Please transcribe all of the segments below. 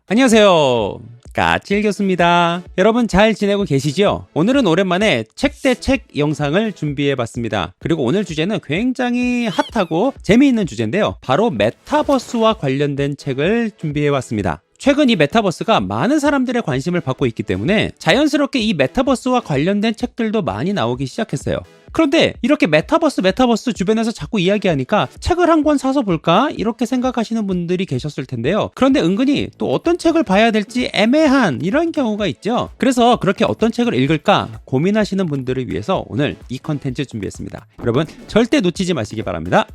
안녕하세요. 까칠 교수입니다. 여러분 잘 지내고 계시죠? 오늘은 오랜만에 책 대 책 영상을 준비해봤습니다. 그리고 오늘 주제는 굉장히 핫하고 재미있는 주제인데요. 바로 메타버스와 관련된 책을 준비해왔습니다. 최근 이 메타버스가 많은 사람들의 관심을 받고 있기 때문에 자연스럽게 이 메타버스와 관련된 책들도 많이 나오기 시작했어요. 그런데 이렇게 메타버스 주변에서 자꾸 이야기하니까 책을 한 권 사서 볼까? 이렇게 생각하시는 분들이 계셨을 텐데요. 그런데 은근히 또 어떤 책을 봐야 될지 애매한 이런 경우가 있죠. 그래서 그렇게 어떤 책을 읽을까 고민하시는 분들을 위해서 오늘 이 컨텐츠 준비했습니다. 여러분 절대 놓치지 마시기 바랍니다.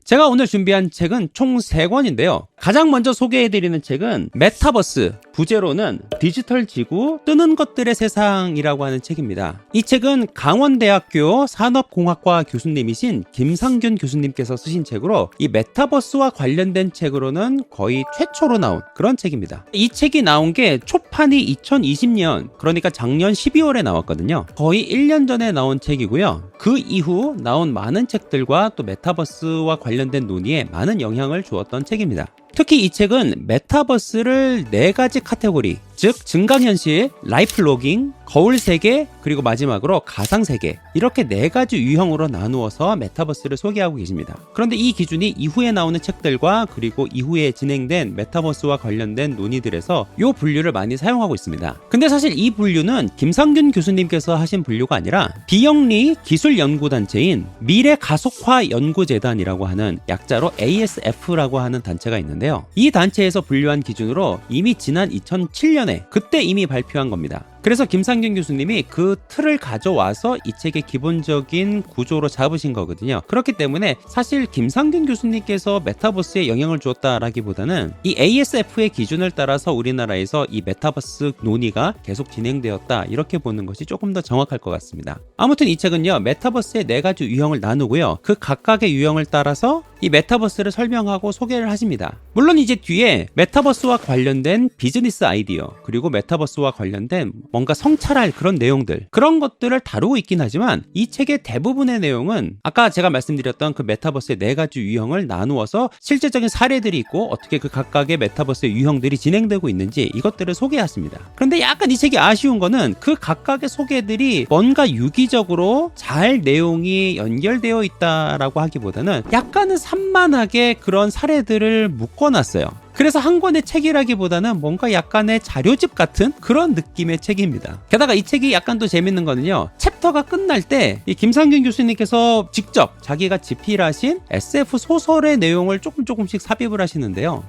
제가 오늘 준비한 책은 총 3권인데요. 가장 먼저 소개해드리는 책은 메타버스, 부제로는 디지털 지구, 뜨는 것들의 세상이라고 하는 책입니다. 이 책은 강원대학교 산업공학과 교수님이신 김상균 교수님께서 쓰신 책으로 이 메타버스와 관련된 책으로는 거의 최초로 나온 그런 책입니다. 이 책이 나온 게 초판이 2020년, 그러니까 작년 12월에 나왔거든요. 거의 1년 전에 나온 책이고요. 그 이후 나온 많은 책들과 또 메타버스와 관련된 논의에 많은 영향을 주었던 책입니다. 특히 이 책은 메타버스를 4가지 카테고리, 즉 증강현실, 라이플로깅, 거울세계, 그리고 마지막으로 가상세계, 이렇게 4가지 유형으로 나누어서 메타버스를 소개하고 계십니다. 그런데 이 기준이 이후에 나오는 책들과 그리고 이후에 진행된 메타버스와 관련된 논의들에서 이 분류를 많이 사용하고 있습니다. 근데 사실 이 분류는 김상균 교수님께서 하신 분류가 아니라 비영리 기술연구단체인 미래가속화연구재단이라고 하는 약자로 ASF라고 하는 단체가 있는데요. 이 단체에서 분류한 기준으로 이미 지난 2007년에 그때 이미 발표한 겁니다. 그래서 김상균 교수님이 그 틀을 가져와서 이 책의 기본적인 구조로 잡으신 거거든요. 그렇기 때문에 사실 김상균 교수님께서 메타버스에 영향을 주었다라기보다는 이 ASF의 기준을 따라서 우리나라에서 이 메타버스 논의가 계속 진행되었다, 이렇게 보는 것이 조금 더 정확할 것 같습니다. 아무튼 이 책은요, 메타버스의 4가지 유형을 나누고요, 그 각각의 유형을 따라서 이 메타버스를 설명하고 소개를 하십니다. 물론 이제 뒤에 메타버스와 관련된 비즈니스 아이디어, 그리고 메타버스와 관련된 뭔가 성찰할 그런 내용들, 그런 것들을 다루고 있긴 하지만 이 책의 대부분의 내용은 아까 제가 말씀드렸던 그 메타버스의 4가지 유형을 나누어서 실제적인 사례들이 있고 어떻게 그 각각의 메타버스의 유형들이 진행되고 있는지 이것들을 소개했습니다. 그런데 약간 이 책이 아쉬운 거는 그 각각의 소개들이 뭔가 유기적으로 잘 내용이 연결되어 있다라고 하기보다는 약간은 산만하게 그런 사례들을 묶어놨어요. 그래서 한 권의 책이라기보다는 뭔가 약간의 자료집 같은 그런 느낌의 책입니다. 게다가 이 책이 약간 또 재밌는 거는요, 챕터가 끝날 때 이 김상균 교수님께서 직접 자기가 집필하신 SF 소설의 내용을 조금씩 삽입을 하시는데요.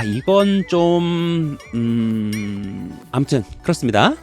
이건 좀... 아무튼 그렇습니다.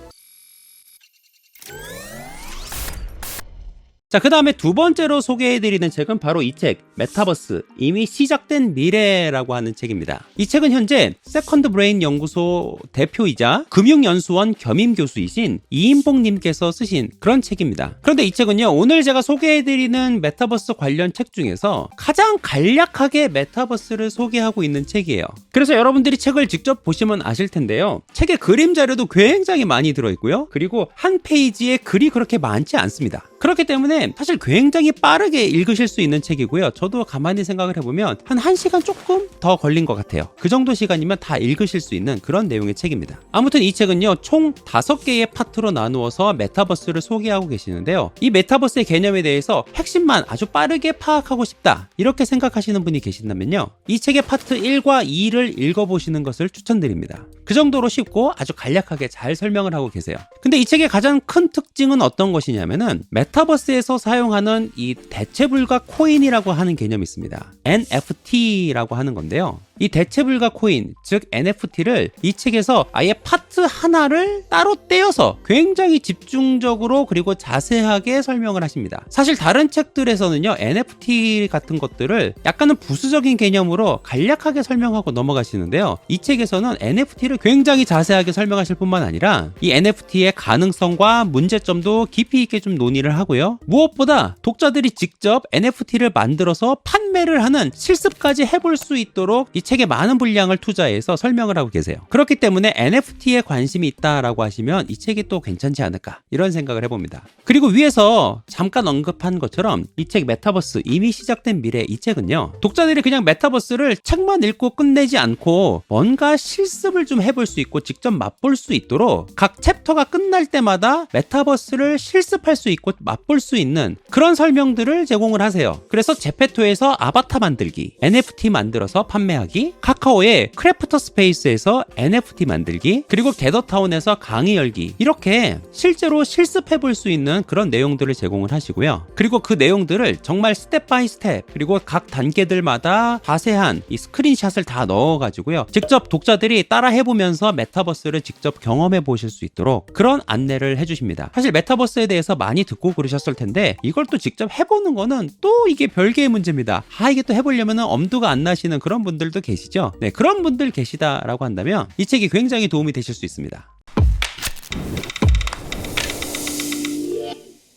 자, 그 다음에 두 번째로 소개해드리는 책은 바로 이 책, 메타버스, 이미 시작된 미래라고 하는 책입니다. 이 책은 현재 세컨드 브레인 연구소 대표이자 금융연수원 겸임 교수이신 이인봉님께서 쓰신 그런 책입니다. 그런데 이 책은요, 오늘 제가 소개해드리는 메타버스 관련 책 중에서 가장 간략하게 메타버스를 소개하고 있는 책이에요. 그래서 여러분들이 책을 직접 보시면 아실 텐데요, 책에 그림 자료도 굉장히 많이 들어있고요, 그리고 한 페이지에 글이 그렇게 많지 않습니다. 그렇기 때문에 사실 굉장히 빠르게 읽으실 수 있는 책이고요. 저도 가만히 생각을 해보면 한 1시간 조금 더 걸린 것 같아요. 그 정도 시간이면 다 읽으실 수 있는 그런 내용의 책입니다. 아무튼 이 책은요, 총 5개의 파트로 나누어서 메타버스를 소개하고 계시는데요. 이 메타버스의 개념에 대해서 핵심만 아주 빠르게 파악하고 싶다, 이렇게 생각하시는 분이 계신다면요, 이 책의 파트 1과 2를 읽어보시는 것을 추천드립니다. 그 정도로 쉽고 아주 간략하게 잘 설명을 하고 계세요. 근데 이 책의 가장 큰 특징은 어떤 것이냐면은 메타버스에서 사용하는 이 대체불가 코인이라고 하는 개념이 있습니다. NFT라고 하는 건데요. 이 대체불가 코인, 즉 NFT를 이 책에서 아예 파트 하나를 따로 떼어서 굉장히 집중적으로 그리고 자세하게 설명을 하십니다. 사실 다른 책들에서는요, NFT 같은 것들을 약간은 부수적인 개념으로 간략하게 설명하고 넘어가시는데요, 이 책에서는 NFT를 굉장히 자세하게 설명하실 뿐만 아니라 이 NFT의 가능성과 문제점도 깊이 있게 좀 논의를 하고요, 무엇보다 독자들이 직접 NFT를 만들어서 판매를 하는 실습까지 해볼 수 있도록 이 책에 많은 분량을 투자해서 설명을 하고 계세요. 그렇기 때문에 NFT에 관심이 있다라고 하시면 이 책이 또 괜찮지 않을까 이런 생각을 해봅니다. 그리고 위에서 잠깐 언급한 것처럼 이 책 메타버스 이미 시작된 미래 이 책은요, 독자들이 그냥 메타버스를 책만 읽고 끝내지 않고 뭔가 실습을 좀 해볼 수 있고 직접 맛볼 수 있도록 각 챕터가 끝날 때마다 메타버스를 실습할 수 있고 맛볼 수 있는 그런 설명들을 제공을 하세요. 그래서 제페토에서 아바타 만들기, NFT 만들어서 판매하기, 카카오의 크래프터 스페이스에서 NFT 만들기, 그리고 게더타운에서 강의 열기, 이렇게 실제로 실습해 볼 수 있는 그런 내용들을 제공을 하시고요. 그리고 그 내용들을 정말 스텝 바이 스텝, 그리고 각 단계들마다 자세한 이 스크린샷을 다 넣어가지고요, 직접 독자들이 따라 해보면서 메타버스를 직접 경험해 보실 수 있도록 그런 안내를 해주십니다. 사실 메타버스에 대해서 많이 듣고 그러셨을 텐데 이걸 또 직접 해보는 거는 또 이게 별개의 문제입니다. 이게 또 해보려면 엄두가 안 나시는 그런 분들도 계시죠. 네, 그런 분들 계시다라고 한다면 이 책이 굉장히 도움이 되실 수 있습니다.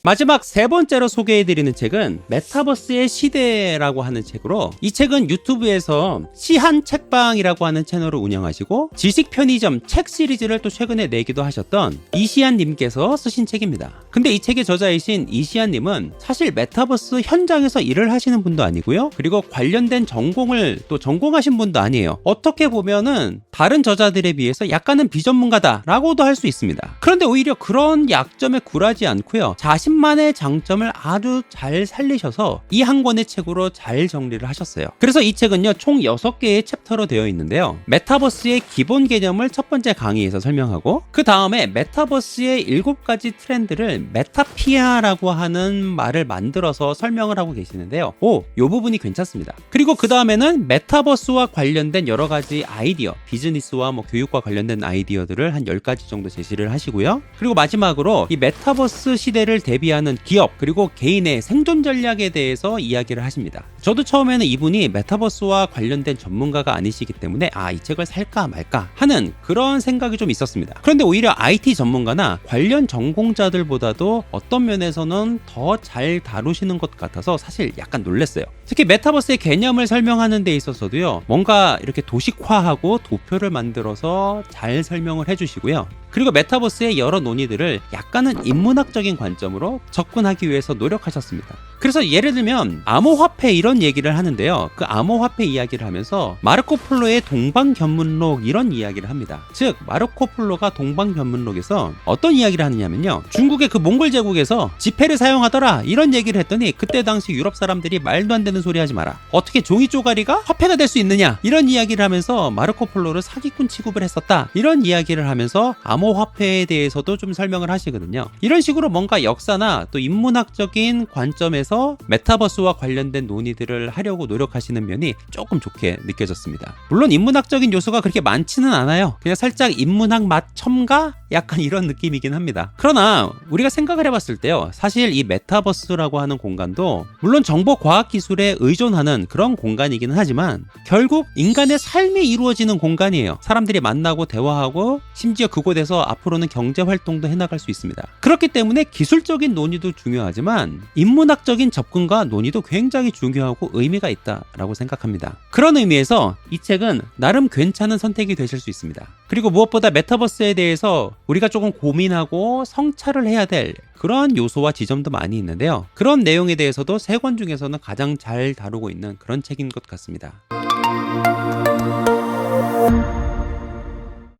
마지막 세 번째로 소개해드리는 책은 메타버스의 시대라고 하는 책으로, 이 책은 유튜브에서 시한 책방이라고 하는 채널을 운영하시고 지식 편의점 책 시리즈를 또 최근에 내기도 하셨던 이시안 님께서 쓰신 책입니다. 근데 이 책의 저자이신 이시안 님은 사실 메타버스 현장에서 일을 하시는 분도 아니고요, 그리고 관련된 전공을 또 전공하신 분도 아니에요. 어떻게 보면은 다른 저자들에 비해서 약간은 비전문가다라고도 할 수 있습니다. 그런데 오히려 그런 약점에 굴하지 않고요, 자신만의 장점을 아주 잘 살리셔서 이 한 권의 책으로 잘 정리를 하셨어요. 그래서 이 책은요, 총 6개의 챕터로 되어 있는데요, 메타버스의 기본 개념을 첫 번째 강의에서 설명하고, 그 다음에 메타버스의 7가지 트렌드를 메타피아라고 하는 말을 만들어서 설명을 하고 계시는데요, 이 부분이 괜찮습니다. 그리고 그 다음에는 메타버스와 관련된 여러 가지 아이디어, 비즈니스와 교육과 관련된 아이디어들을 한 10가지 정도 제시를 하시고요, 그리고 마지막으로 이 메타버스 시대를 대비하는 기업 그리고 개인의 생존 전략에 대해서 이야기를 하십니다. 저도 처음에는 이분이 메타버스와 관련된 전문가가 아니시기 때문에 이 책을 살까 말까 하는 그런 생각이 좀 있었습니다. 그런데 오히려 IT 전문가나 관련 전공자들보다도 어떤 면에서는 더 잘 다루시는 것 같아서 사실 약간 놀랐어요. 특히 메타버스의 개념을 설명하는 데 있어서도요, 뭔가 이렇게 도식화하고 도표를 만들어서 잘 설명을 해주시고요, 그리고 메타버스의 여러 논의들을 약간은 인문학적인 관점으로 접근하기 위해서 노력하셨습니다. 그래서 예를 들면 암호화폐 이런 얘기를 하는데요, 그 암호화폐 이야기를 하면서 마르코 폴로의 동방견문록 이런 이야기를 합니다. 즉 마르코 폴로가 동방견문록에서 어떤 이야기를 하느냐면요, 중국의 그 몽골 제국에서 지폐를 사용하더라 이런 얘기를 했더니 그때 당시 유럽 사람들이 말도 안 되는 소리 하지 마라, 어떻게 종이 쪼가리가 화폐가 될 수 있느냐 이런 이야기를 하면서 마르코 폴로를 사기꾼 취급을 했었다 이런 이야기를 하면서 암호화폐에 대해서도 좀 설명을 하시거든요. 이런 식으로 뭔가 역사나 또 인문학적인 관점에서 메타버스와 관련된 논의들을 하려고 노력하시는 면이 조금 좋게 느껴졌습니다. 물론 인문학적인 요소가 그렇게 많지는 않아요. 그냥 살짝 인문학 맛 첨가? 약간 이런 느낌이긴 합니다. 그러나 우리가 생각을 해봤을 때요, 사실 이 메타버스라고 하는 공간도 물론 정보과학기술에 의존하는 그런 공간이기는 하지만 결국 인간의 삶이 이루어지는 공간이에요. 사람들이 만나고 대화하고 심지어 그곳에서 앞으로는 경제활동도 해나갈 수 있습니다. 그렇기 때문에 기술적인 논의도 중요하지만 인문학적인 접근과 논의도 굉장히 중요하고 의미가 있다라고 생각합니다. 그런 의미에서 이 책은 나름 괜찮은 선택이 되실 수 있습니다. 그리고 무엇보다 메타버스에 대해서 우리가 조금 고민하고 성찰을 해야 될 그런 요소와 지점도 많이 있는데요, 그런 내용에 대해서도 3권 중에서는 가장 잘 다루고 있는 그런 책인 것 같습니다.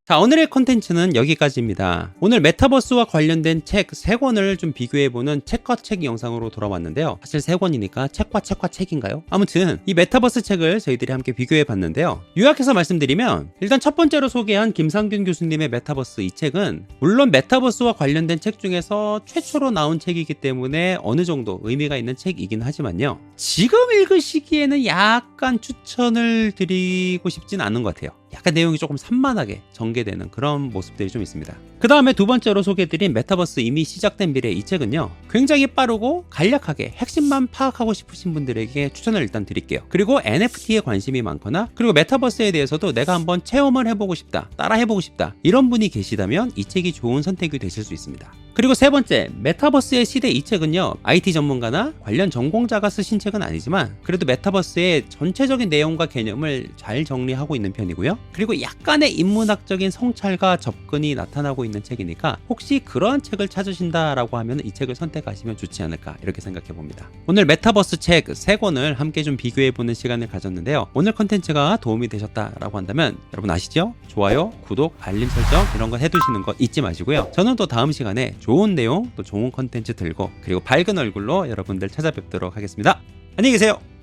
자, 오늘의 콘텐츠는 여기까지입니다. 오늘 메타버스와 관련된 책 3권을 좀 비교해보는 책과 책 영상으로 돌아왔는데요, 사실 3권이니까 책과 책인가요? 아무튼 이 메타버스 책을 저희들이 함께 비교해봤는데요, 요약해서 말씀드리면 일단 첫 번째로 소개한 김상균 교수님의 메타버스 이 책은 물론 메타버스와 관련된 책 중에서 최초로 나온 책이기 때문에 어느 정도 의미가 있는 책이긴 하지만요, 지금 읽으시기에는 약간 추천을 드리고 싶진 않은 것 같아요. 약간 내용이 조금 산만하게 전개되는 그런 모습들이 좀 있습니다. 그 다음에 두 번째로 소개해드린 메타버스 이미 시작된 미래 이 책은요, 굉장히 빠르고 간략하게 핵심만 파악하고 싶으신 분들에게 추천을 일단 드릴게요. 그리고 NFT에 관심이 많거나 그리고 메타버스에 대해서도 내가 한번 체험을 해보고 싶다, 따라 해보고 싶다 이런 분이 계시다면 이 책이 좋은 선택이 되실 수 있습니다. 그리고 세 번째, 메타버스의 시대. 이 책은요, IT 전문가나 관련 전공자가 쓰신 책은 아니지만 그래도 메타버스의 전체적인 내용과 개념을 잘 정리하고 있는 편이고요. 그리고 약간의 인문학적인 성찰과 접근이 나타나고 있는 책이니까 혹시 그러한 책을 찾으신다라고 하면 이 책을 선택하시면 좋지 않을까 이렇게 생각해 봅니다. 오늘 메타버스 책 3권을 함께 좀 비교해보는 시간을 가졌는데요. 오늘 컨텐츠가 도움이 되셨다라고 한다면 여러분 아시죠? 좋아요, 구독, 알림 설정 이런 거 해두시는 거 잊지 마시고요. 저는 또 다음 시간에 좋은 내용 또 좋은 컨텐츠 들고 그리고 밝은 얼굴로 여러분들 찾아뵙도록 하겠습니다. 안녕히 계세요.